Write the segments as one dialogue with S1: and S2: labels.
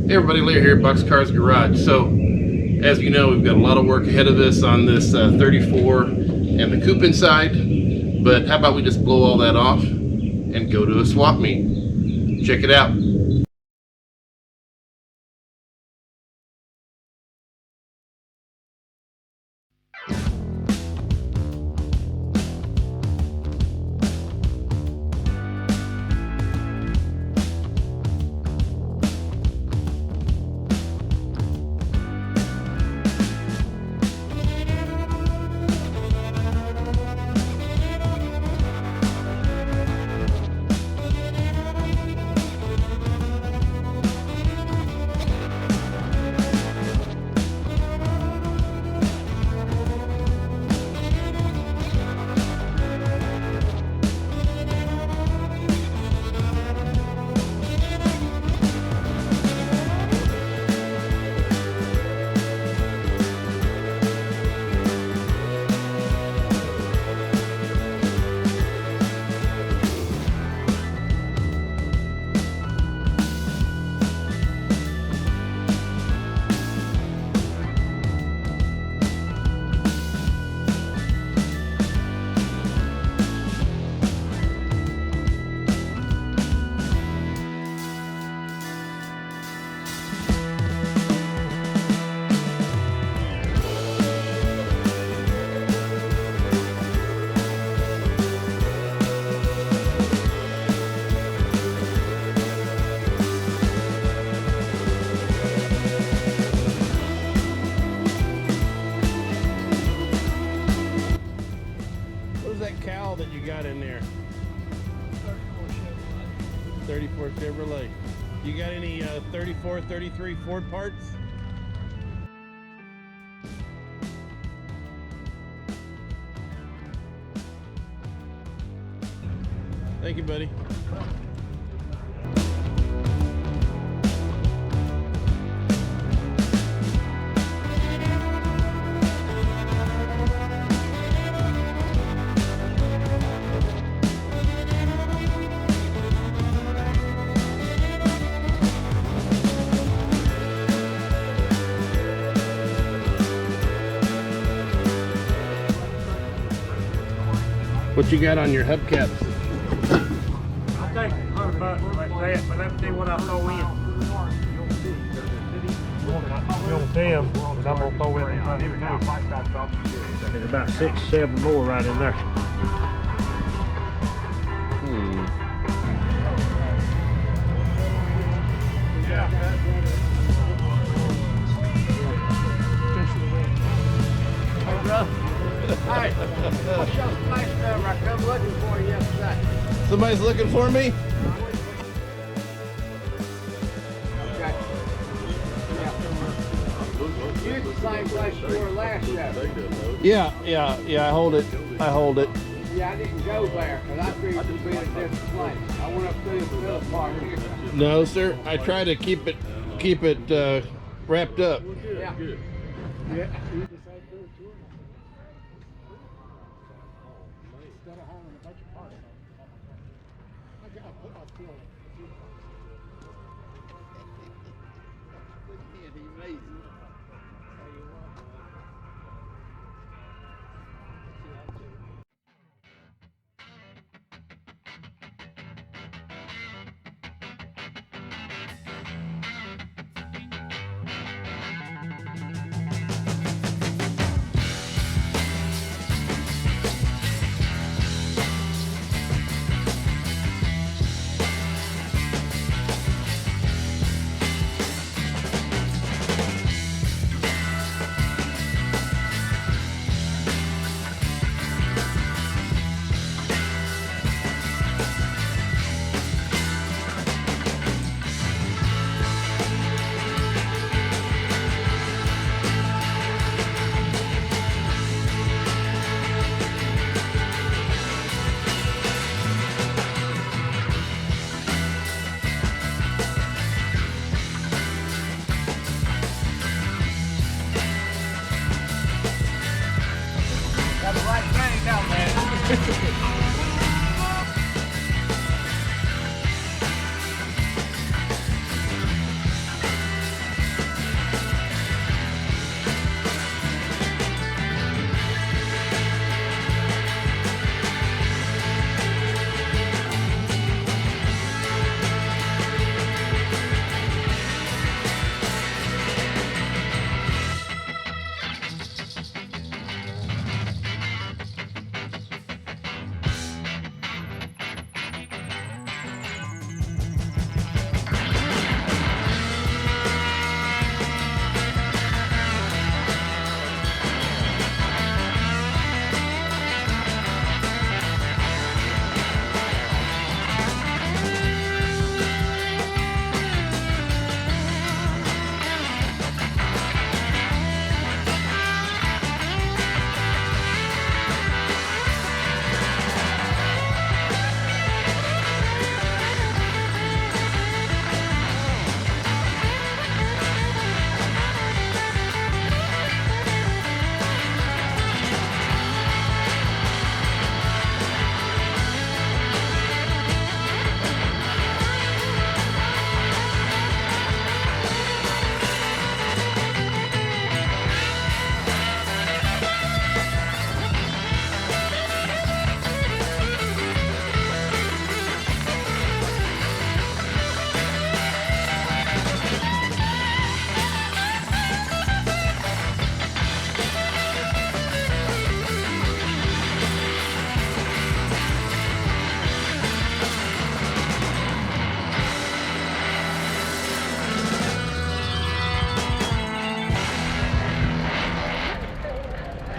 S1: Hey everybody, Leah here at Boxcars Garage. So, as you know, we've got a lot of work ahead of us on this 34 and the coupe inside. But how about we just blow all that off and go to a swap meet? Check it out.
S2: What is that cowl that you got in there? 34 Chevrolet. You got any 34, 33 Ford parts? Thank you, buddy. What you got on your hubcaps?
S3: I think $100 like that, but let's see what I throw in. You want 10, but I'm gonna throw in there's about 6, 7 more right in there.
S4: Hey, bro. Hey, what's your place number? I come looking for you yesterday.
S2: Somebody's looking for me?
S4: Okay. Yeah. You're the same place you were last show.
S2: Yeah, I hold it.
S4: Yeah, I didn't go there because I figured you'd be in a different place. I went up through the middle part here.
S2: No, sir. I try to keep it wrapped up.
S4: Yeah. Yeah.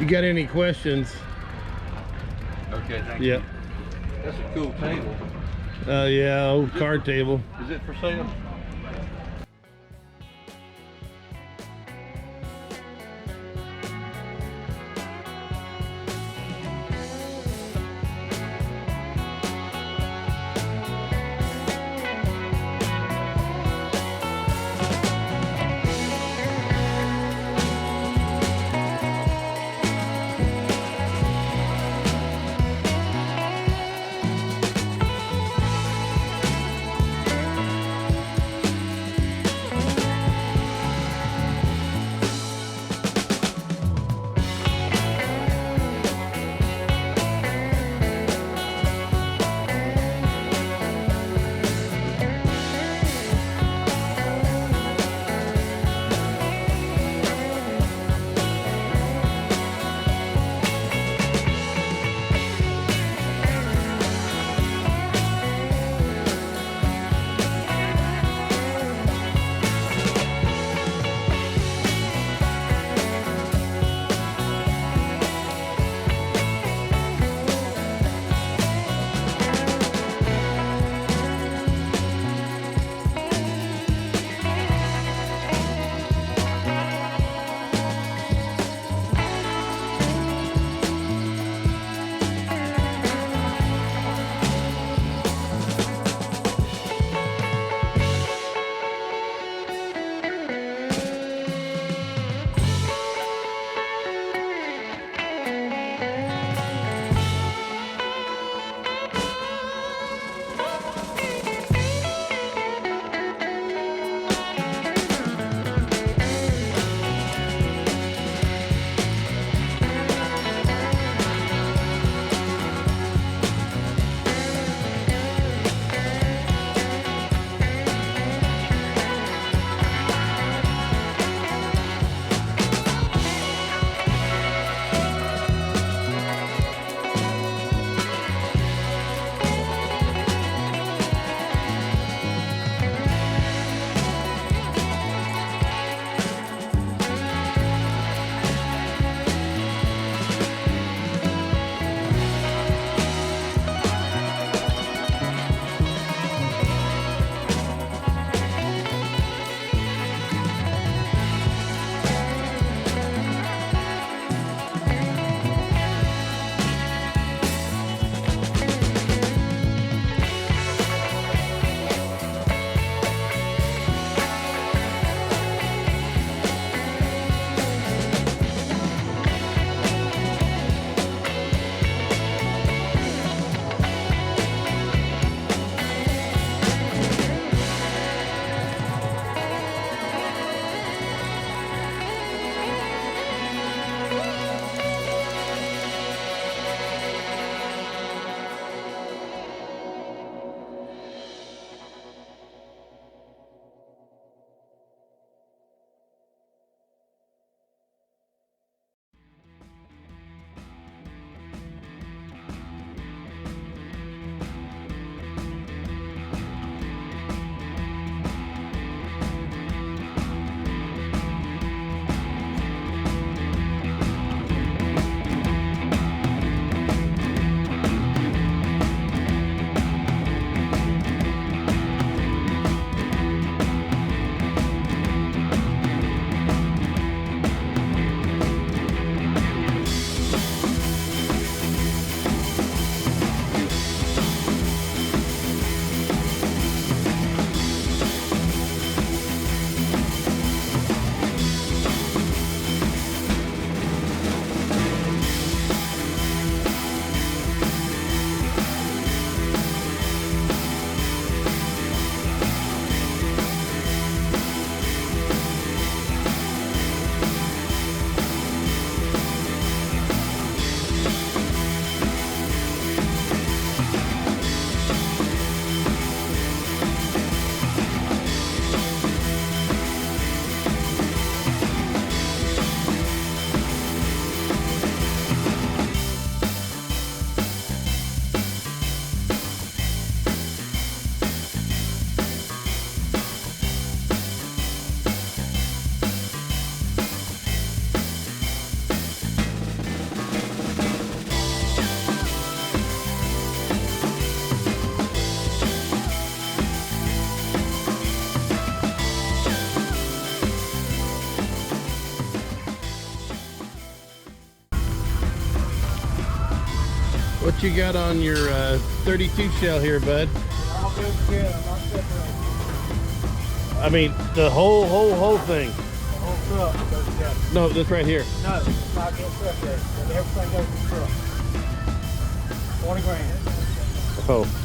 S2: you got any questions.
S5: Okay, thank you.
S2: Yep.
S5: That's a cool table.
S2: Yeah, old card table.
S5: Is it for sale?
S2: What you got on your 32 shell here, bud?
S3: I'll do it together, not separate.
S2: I mean, the whole thing.
S3: The whole truck goes together.
S2: No, this right here.
S3: No, it's not getting separated. But everything goes in the truck. 20 grand.
S2: Oh.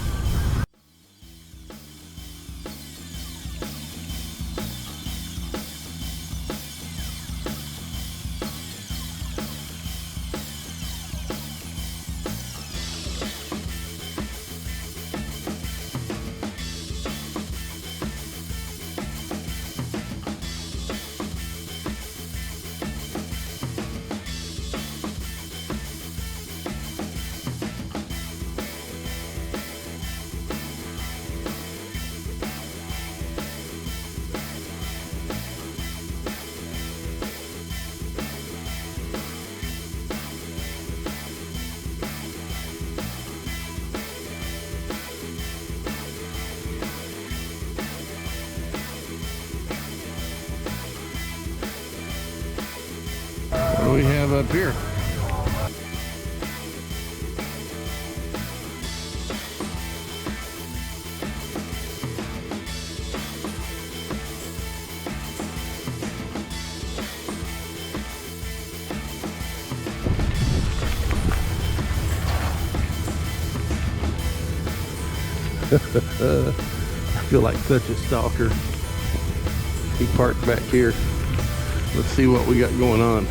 S2: What do we have up here? I feel like such a stalker. He parked back here. Let's see what we got going on.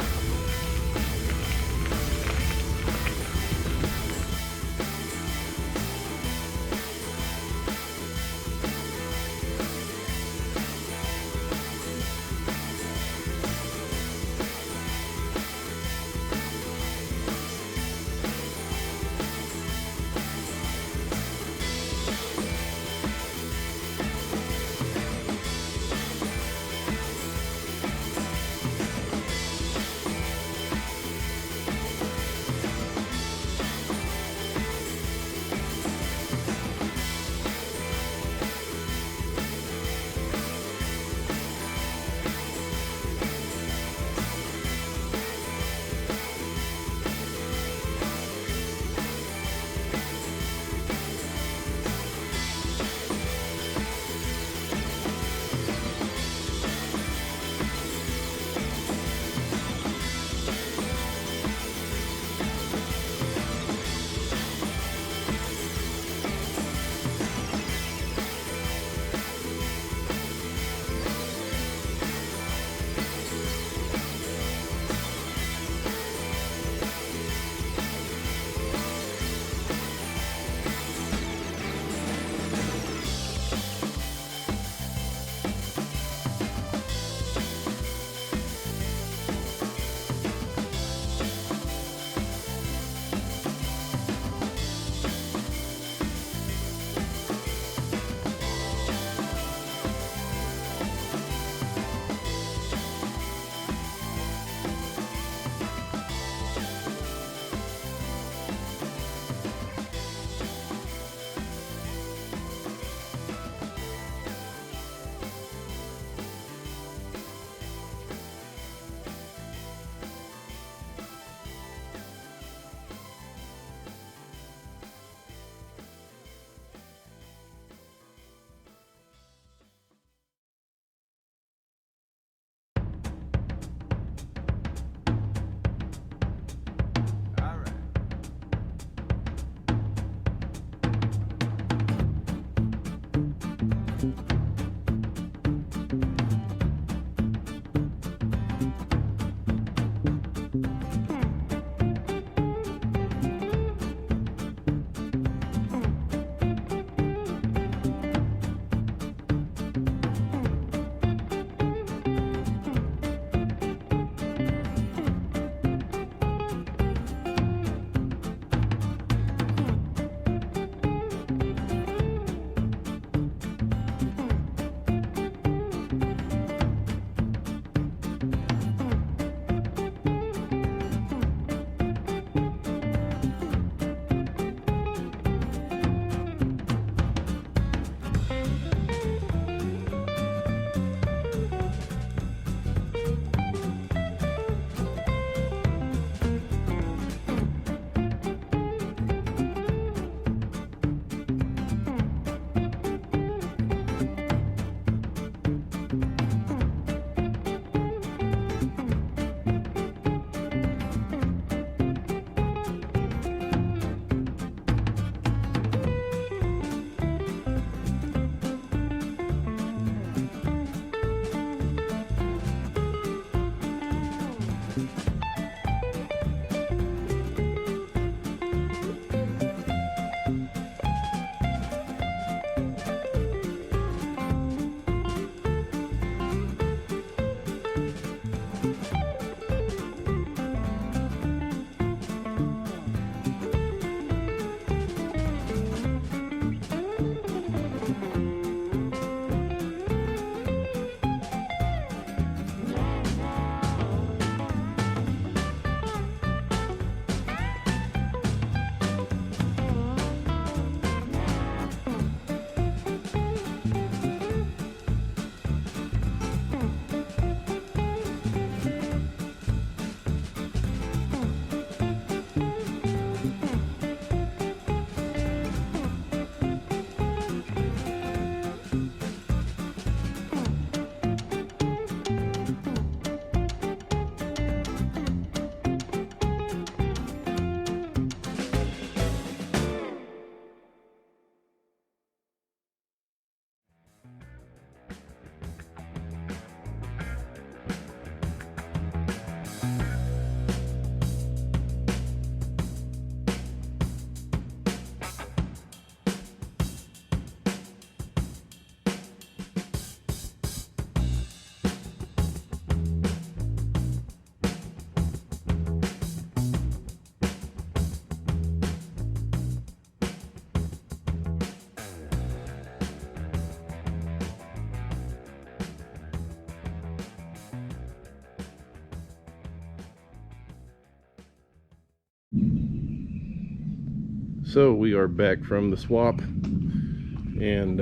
S2: So we are back from the swap, and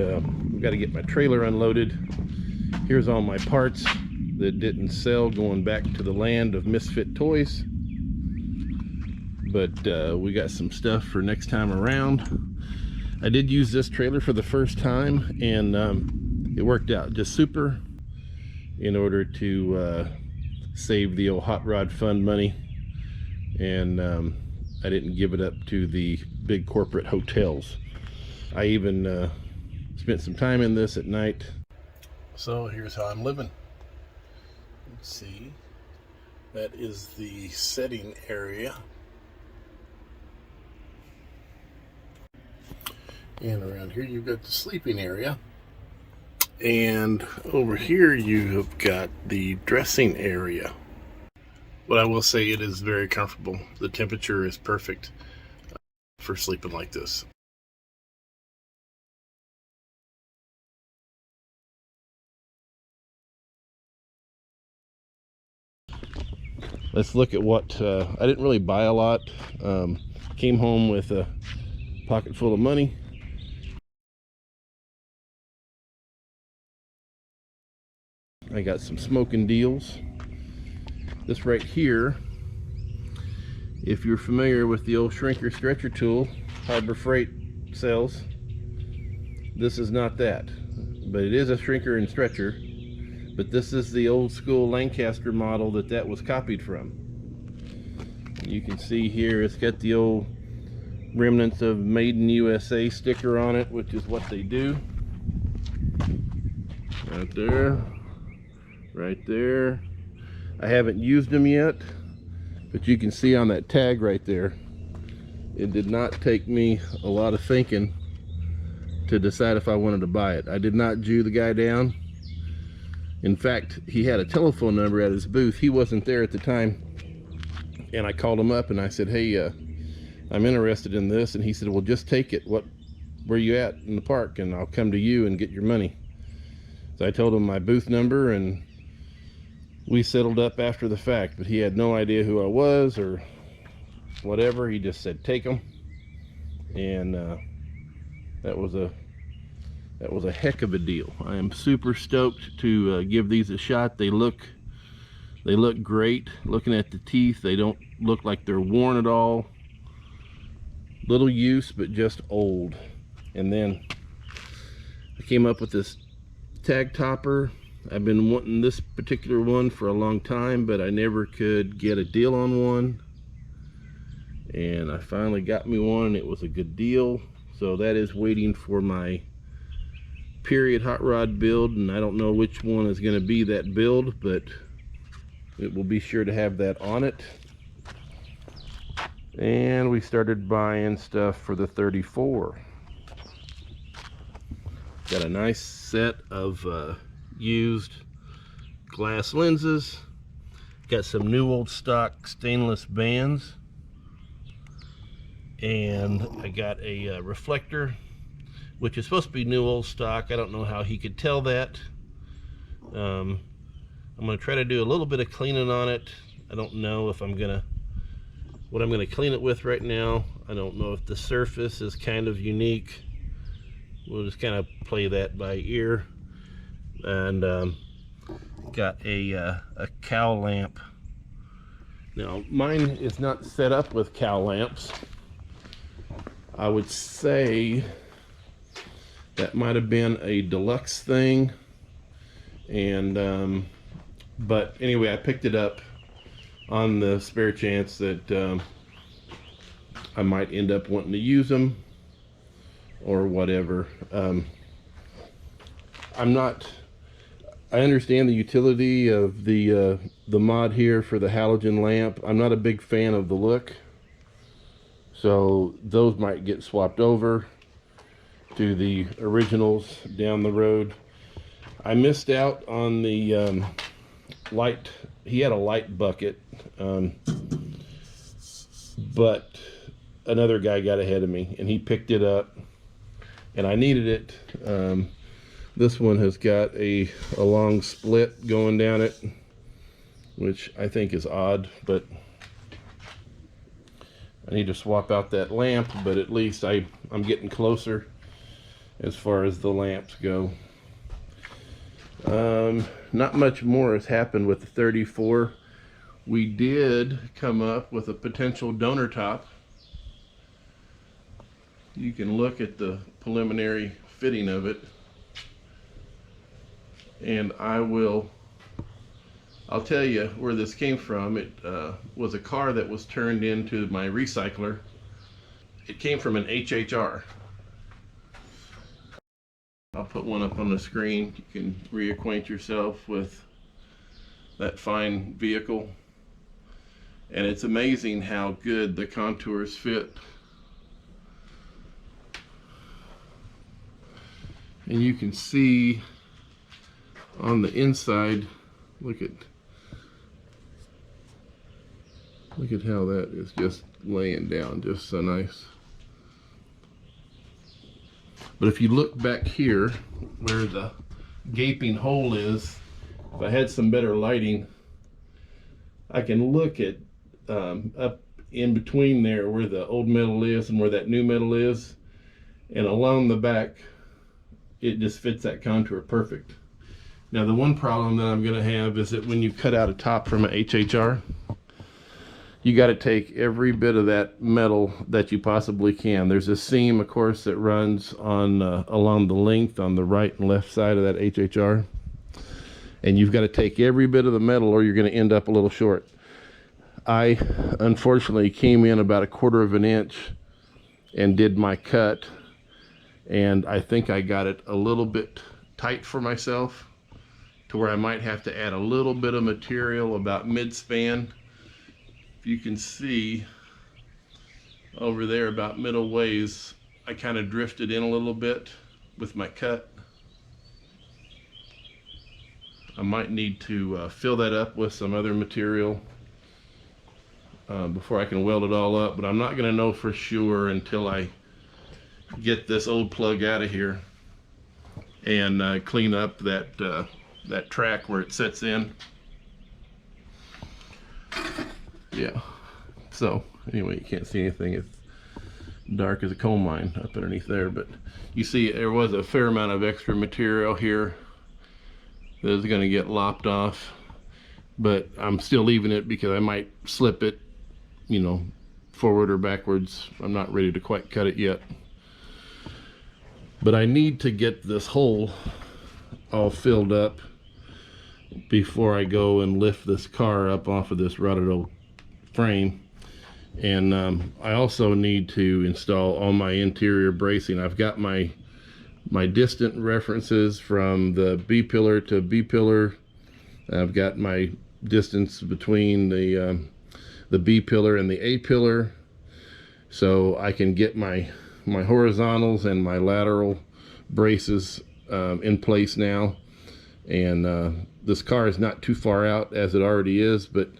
S2: we've got to get my trailer unloaded. Here's all my parts that didn't sell, going back to the land of misfit toys. But we got some stuff for next time around. I did use this trailer for the first time, and it worked out just super in order to save the old hot rod fund money, and I didn't give it up to the big corporate hotels. I even spent some time in this at night. So here's how I'm living. Let's see, that is the setting area, and around here you've got the sleeping area, and over here you have got the dressing area. But I will say it is very comfortable. The temperature is perfect for sleeping like this. Let's look at what I didn't really buy a lot. Came home with a pocket full of money. I got some smoking deals. This right here, if you're familiar with the old shrinker stretcher tool Harbor Freight sells, this is not that, but it is a shrinker and stretcher. But this is the old school Lancaster model that was copied from. You can see here it's got the old remnants of Made in USA sticker on it, which is what they do. Right there, right there. I haven't used them yet, but you can see on that tag right there, it did not take me a lot of thinking to decide if I wanted to buy it. I did not Jew the guy down. In fact, he had a telephone number at his booth. He wasn't there at the time, and I called him up and I said, hey, I'm interested in this. And he said, well, just take it. Where you at in the park, and I'll come to you and get your money. So I told him my booth number, and we settled up after the fact, but he had no idea who I was or whatever. He just said take them, and that was a heck of a deal. I am super stoked to give these a shot. They look great. Looking at the teeth, they don't look like they're worn at all. Little use, but just old. And then I came up with this tag topper. I've been wanting this particular one for a long time, but I never could get a deal on one, and I finally got me one. It was a good deal, so that is waiting for my period hot rod build, and I don't know which one is going to be that build, but it will be sure to have that on it. And we started buying stuff for the 34. Got a nice set of used glass lenses. Got some new old stock stainless bands, and I got a reflector, which is supposed to be new old stock. I don't know how he could tell that. I'm gonna try to do a little bit of cleaning on it. I don't know if what I'm gonna clean it with right now. I don't know if the surface is kind of unique. We'll just kind of play that by ear. And got a cow lamp. Now mine is not set up with cow lamps. I would say that might have been a deluxe thing, and but anyway, I picked it up on the spare chance that I might end up wanting to use them or whatever. I understand the utility of the mod here for the halogen lamp. I'm not a big fan of the look, so those might get swapped over to the originals down the road. I missed out on the light. He had a light bucket, but another guy got ahead of me and he picked it up, and I needed it. This one has got a long split going down it, which I think is odd, but I need to swap out that lamp, but at least I'm getting closer as far as the lamps go. Not much more has happened with the 34. We did come up with a potential donor top. You can look at the preliminary fitting of it, and I'll tell you where this came from. It was a car that was turned into my recycler. It came from an HHR. I'll put one up on the screen. You can reacquaint yourself with that fine vehicle. And it's amazing how good the contours fit. And you can see on the inside, look at how that is just laying down just so nice. But if you look back here where the gaping hole is, if I had some better lighting, I can look at up in between there where the old metal is and where that new metal is, and along the back it just fits that contour perfect. Now the one problem that I'm going to have is that when you cut out a top from an HHR, you got to take every bit of that metal that you possibly can. There's a seam, of course, that runs on along the length on the right and left side of that HHR, and you've got to take every bit of the metal or you're going to end up a little short. I unfortunately came in about 1/4 of an inch and did my cut, and I think I got it a little bit tight for myself to where I might have to add a little bit of material about mid-span. If you can see over there about middle ways, I kind of drifted in a little bit with my cut. I might need to fill that up with some other material before I can weld it all up, but I'm not going to know for sure until I get this old plug out of here and clean up that track where it sets in. Yeah, so anyway, you can't see anything. It's dark as a coal mine up underneath there, but you see there was a fair amount of extra material here that is going to get lopped off, but I'm still leaving it because I might slip it, you know, forward or backwards. I'm not ready to quite cut it yet, but I need to get this hole all filled up before I go and lift this car up off of this rotted old frame. And I also need to install all my interior bracing. I've got my distant references from the B pillar to B pillar. I've got my distance between the B pillar and the A pillar, so I can get my horizontals and my lateral braces in place now. And this car is not too far out as it already is, but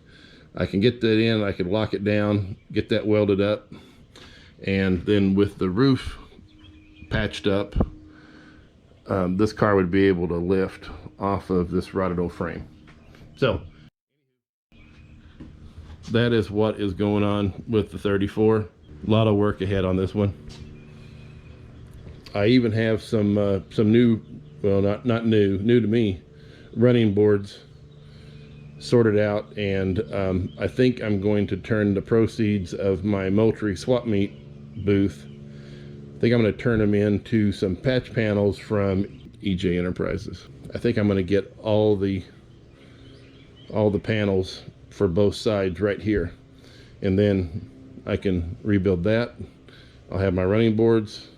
S2: I can get that in, I can lock it down, get that welded up, and then with the roof patched up, this car would be able to lift off of this rotted old frame. So that is what is going on with the 34. A lot of work ahead on this one. I even have some new, well, not new to me, running boards sorted out, and I think I'm going to turn the proceeds of my Moultre Swap Meet booth, I think I'm going to turn them into some patch panels from EJ Enterprises. I think I'm going to get all the panels for both sides right here, and then I can rebuild that. I'll have my running boards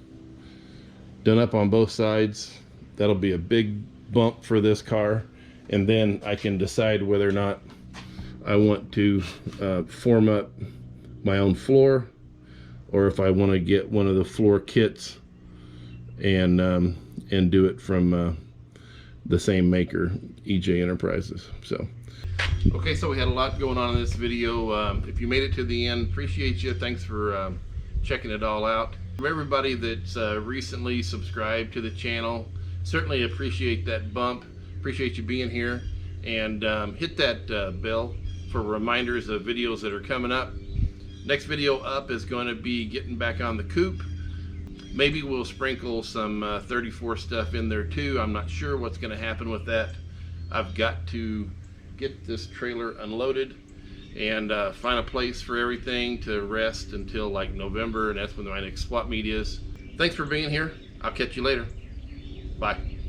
S2: done up on both sides. That'll be a big bump for this car, and then I can decide whether or not I want to form up my own floor, or if I want to get one of the floor kits and do it from the same maker, EJ Enterprises. So okay, so we had a lot going on in this video. If you made it to the end, appreciate you. Thanks for checking it all out. From everybody that's recently subscribed to the channel, certainly appreciate that bump. Appreciate you being here, and hit that bell for reminders of videos that are coming up.
S1: Next video up is going to be getting back on the coop. Maybe we'll sprinkle some 34 stuff in there too. I'm not sure what's going to happen with that. I've got to get this trailer unloaded and find a place for everything to rest until like November, and that's when my next swap meet is. Thanks for being here. I'll catch you later. Bye.